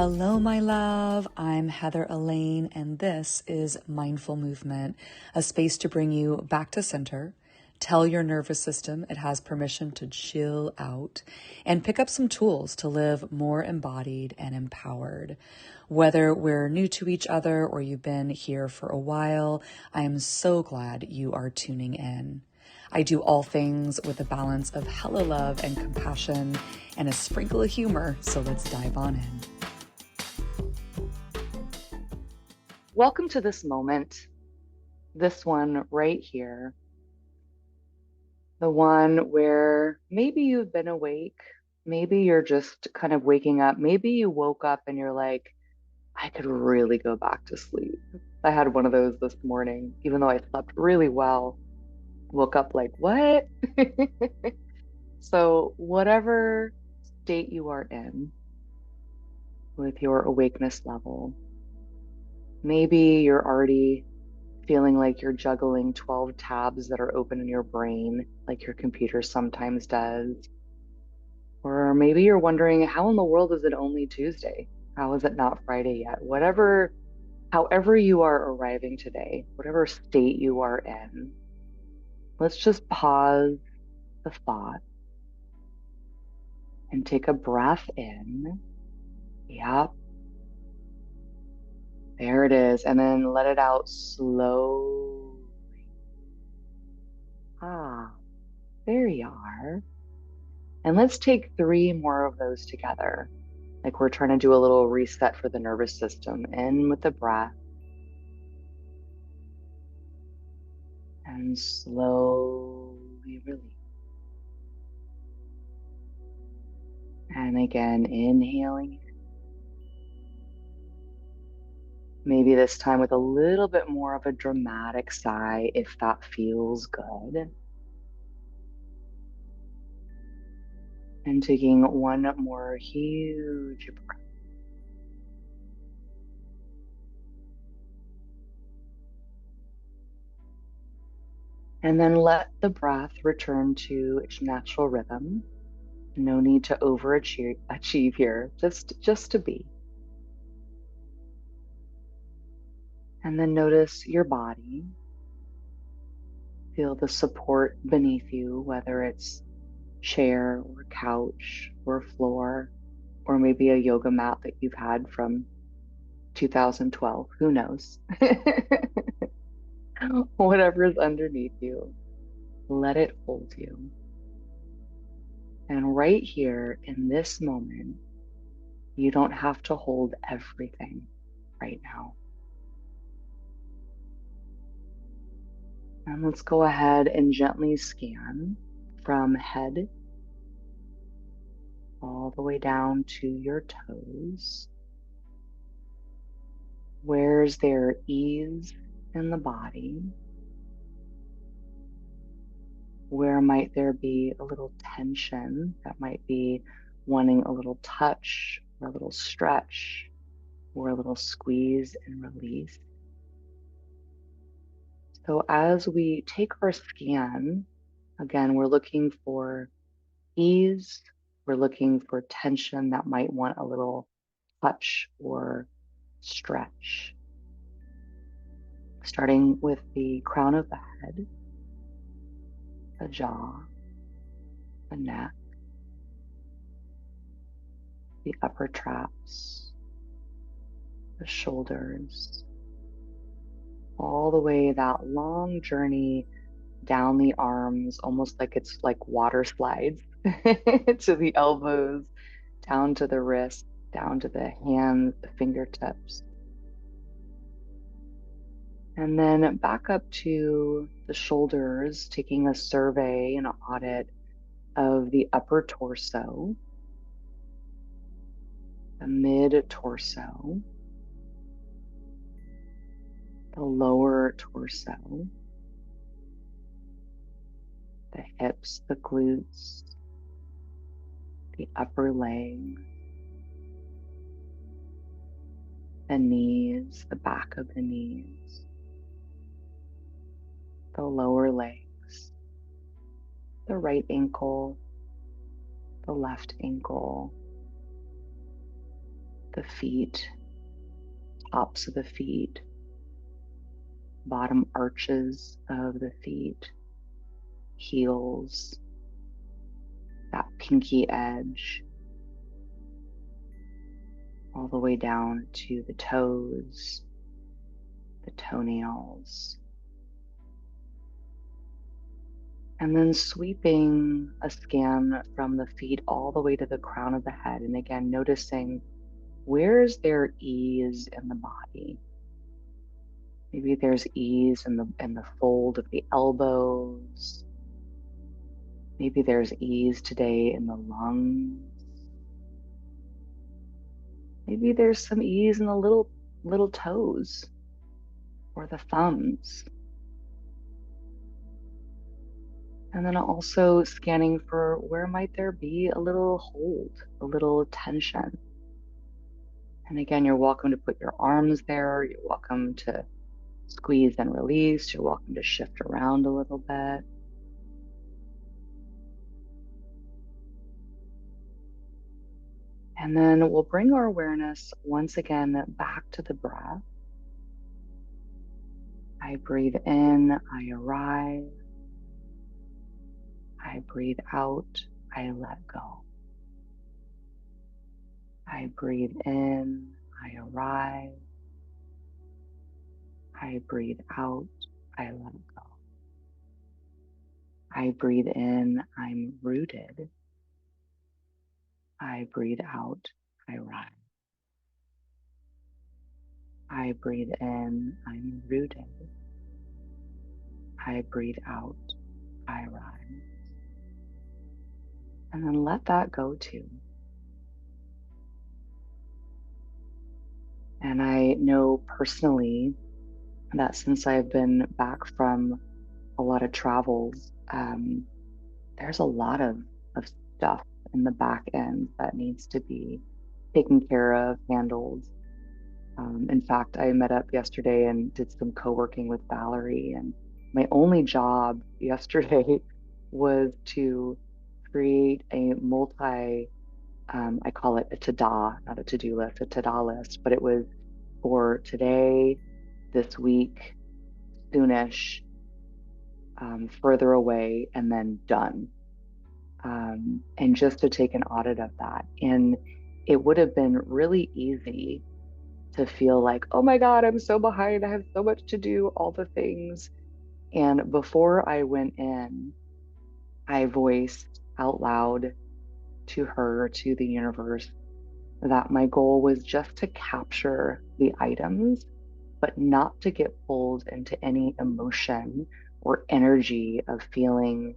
Hello, my love. I'm Heather Elaine, and this is Mindful Movement, a space to bring you back to center, tell your nervous system it has permission to chill out, and pick up some tools to live more embodied and empowered. Whether we're new to each other or you've been here for a while, I am so glad you are tuning in. I do all things with a balance of hella love and compassion and a sprinkle of humor, so let's dive on in. Welcome to this moment, this one right here, the one where maybe you've been awake, maybe you're just kind of waking up, maybe you woke up and you're like, I could really go back to sleep. I had one of those this morning, even though I slept really well, woke up like, what? So whatever state you are in with your awakeness level, maybe you're already feeling like you're juggling 12 tabs that are open in your brain, like your computer sometimes does. Or maybe you're wondering, how in the world is it only Tuesday? How is it not Friday yet? However you are arriving today, whatever state you are in, let's just pause the thought and take a breath in. Yep. There it is. And then let it out slowly. There you are. And let's take 3 more of those together. Like we're trying to do a little reset for the nervous system. In with the breath. And slowly release. And again, inhaling. Maybe this time with a little bit more of a dramatic sigh if that feels good. And taking one more huge breath. And then let the breath return to its natural rhythm. No need to overachieve here, just to be. And then notice your body. Feel the support beneath you, whether it's chair or couch or floor, or maybe a yoga mat that you've had from 2012, who knows? Whatever is underneath you, let it hold you. And right here in this moment, you don't have to hold everything right now. And let's go ahead and gently scan from head all the way down to your toes. Where's there ease in the body? Where might there be a little tension that might be wanting a little touch or a little stretch or a little squeeze and release? So as we take our scan, again, we're looking for ease. We're looking for tension that might want a little touch or stretch. Starting with the crown of the head, the jaw, the neck, the upper traps, the shoulders, all the way that long journey down the arms, almost like it's like water slides to the elbows, down to the wrists, down to the hands, the fingertips. And then back up to the shoulders, taking a survey and an audit of the upper torso, the mid torso, the lower torso, the hips, the glutes, the upper legs, the knees, the back of the knees, the lower legs, the right ankle, the left ankle, the feet, tops of the feet, bottom arches of the feet, heels, that pinky edge, all the way down to the toes, the toenails, and then sweeping a scan from the feet all the way to the crown of the head. And again, noticing where is there ease in the body? Maybe there's ease in the fold of the elbows. Maybe there's ease today in the lungs. Maybe there's some ease in the little toes or the thumbs. And then also scanning for where might there be a little hold, a little tension. And again, you're welcome to put your arms there. You're welcome to squeeze and release. You're welcome to shift around a little bit. And then we'll bring our awareness once again back to the breath. I breathe in, I arrive. I breathe out, I let go. I breathe in, I arrive. I breathe out, I let go. I breathe in, I'm rooted. I breathe out, I rise. I breathe in, I'm rooted. I breathe out, I rise. And then let that go too. And I know personally that since I've been back from a lot of travels, there's a lot of stuff in the back end that needs to be taken care of, handled. In fact, I met up yesterday and did some co-working with Valerie, and my only job yesterday was to create a I call it a ta-da, not a to-do list, a ta-da list, but it was for today, this week, soonish, further away, and then done. And just to take an audit of that. And it would have been really easy to feel like, oh my God, I'm so behind. I have so much to do, all the things. And before I went in, I voiced out loud to her, to the universe, that my goal was just to capture the items, but not to get pulled into any emotion or energy of feeling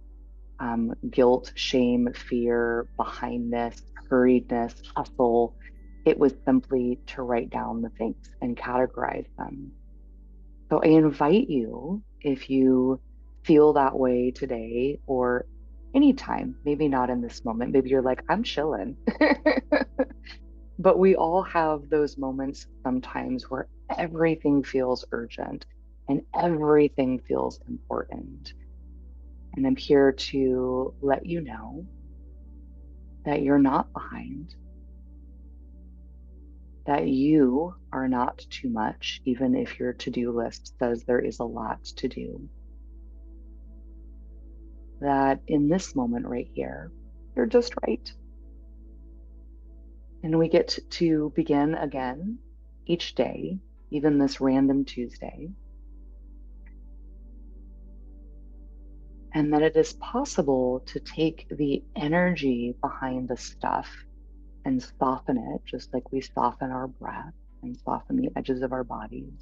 guilt, shame, fear, behindness, hurriedness, hustle. It was simply to write down the things and categorize them. So I invite you, if you feel that way today or anytime, maybe not in this moment, maybe you're like, I'm chilling. But we all have those moments sometimes where everything feels urgent and everything feels important. And I'm here to let you know that you're not behind, that you are not too much, even if your to-do list says there is a lot to do. That in this moment right here, you're just right. And we get to begin again each day, even this random Tuesday. And that it is possible to take the energy behind the stuff and soften it, just like we soften our breath and soften the edges of our bodies.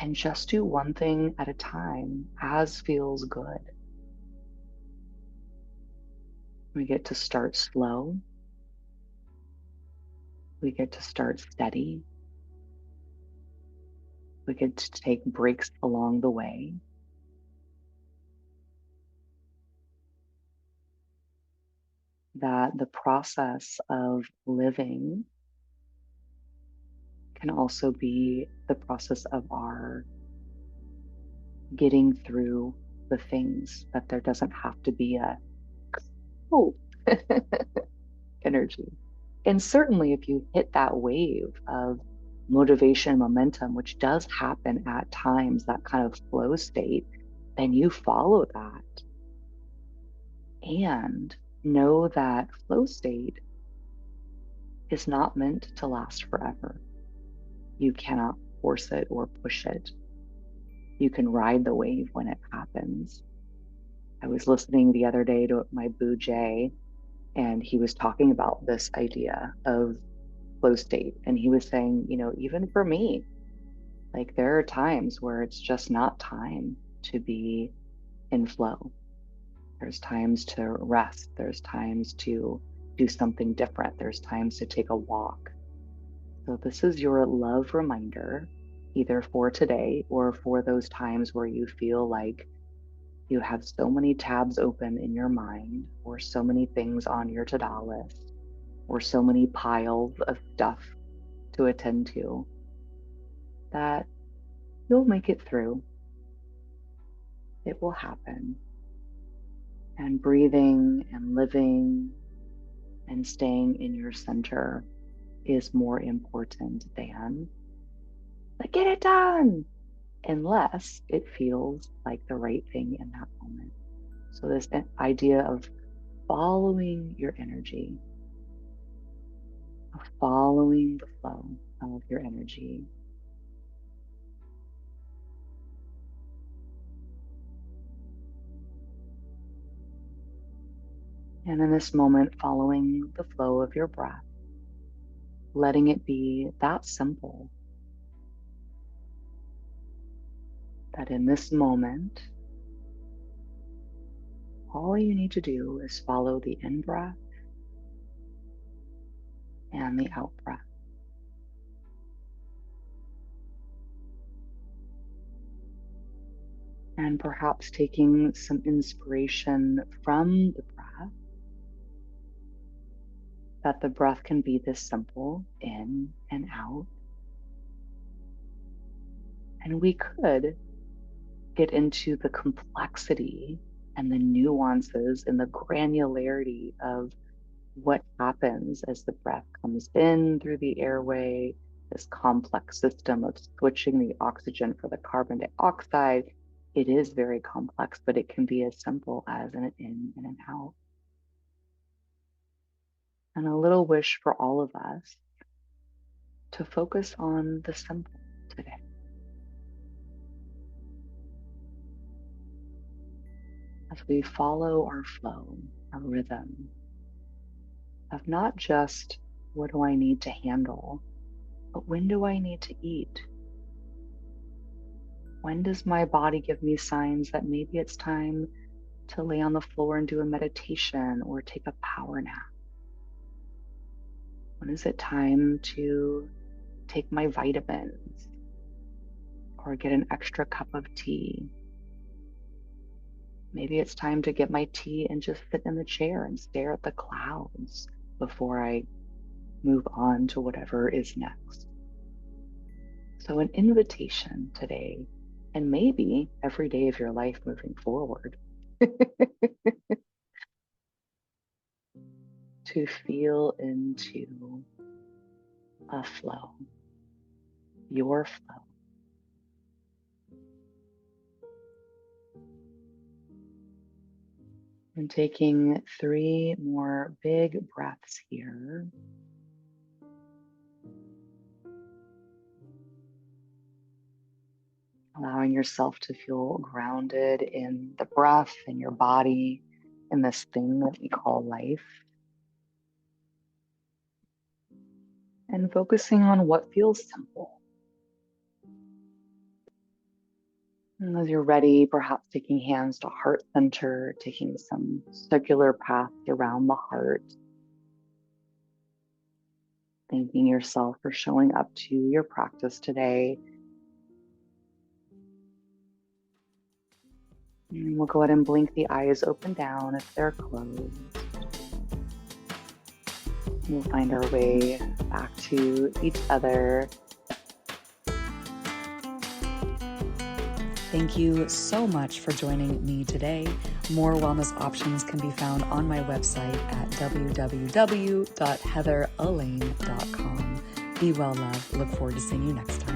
And just do one thing at a time as feels good. We get to start slow. We get to start steady. We get to take breaks along the way. That the process of living can also be the process of our getting through the things, that there doesn't have to be a oh energy. And certainly if you hit that wave of motivation, momentum, which does happen at times, that kind of flow state, then you follow that and know that flow state is not meant to last forever. You cannot force it or push it. You can ride the wave when it happens. I was listening the other day to my boo Jay, and he was talking about this idea of flow state. And he was saying, even for me, like there are times where it's just not time to be in flow. There's times to rest. There's times to do something different. There's times to take a walk. So this is your love reminder, either for today or for those times where you feel like you have so many tabs open in your mind, or so many things on your to-do list, or so many piles of stuff to attend to, that you'll make it through. It will happen. And breathing and living and staying in your center is more important than, like, get it done, unless it feels like the right thing in that moment. So this idea of following your energy, of following the flow of your energy. And in this moment, following the flow of your breath, letting it be that simple, that in this moment, all you need to do is follow the in-breath and the out-breath. And perhaps taking some inspiration from the breath, that the breath can be this simple, in and out. And we could get into the complexity and the nuances and the granularity of what happens as the breath comes in through the airway, this complex system of switching the oxygen for the carbon dioxide. It is very complex, but it can be as simple as an in and an out. And a little wish for all of us to focus on the simple today. As we follow our flow, our rhythm of not just what do I need to handle, but when do I need to eat? When does my body give me signs that maybe it's time to lay on the floor and do a meditation or take a power nap? When is it time to take my vitamins or get an extra cup of tea? Maybe it's time to get my tea and just sit in the chair and stare at the clouds before I move on to whatever is next. So an invitation today, and maybe every day of your life moving forward, to feel into a flow, your flow. And taking 3 more big breaths here. Allowing yourself to feel grounded in the breath, in your body, in this thing that we call life. And focusing on what feels simple. And as you're ready, perhaps taking hands to heart center, taking some circular paths around the heart. Thanking yourself for showing up to your practice today. And we'll go ahead and blink the eyes open down if they're closed. We'll find our way back to each other. Thank you so much for joining me today. More wellness options can be found on my website at www.heatheralaine.com. Be well, love. Look forward to seeing you next time.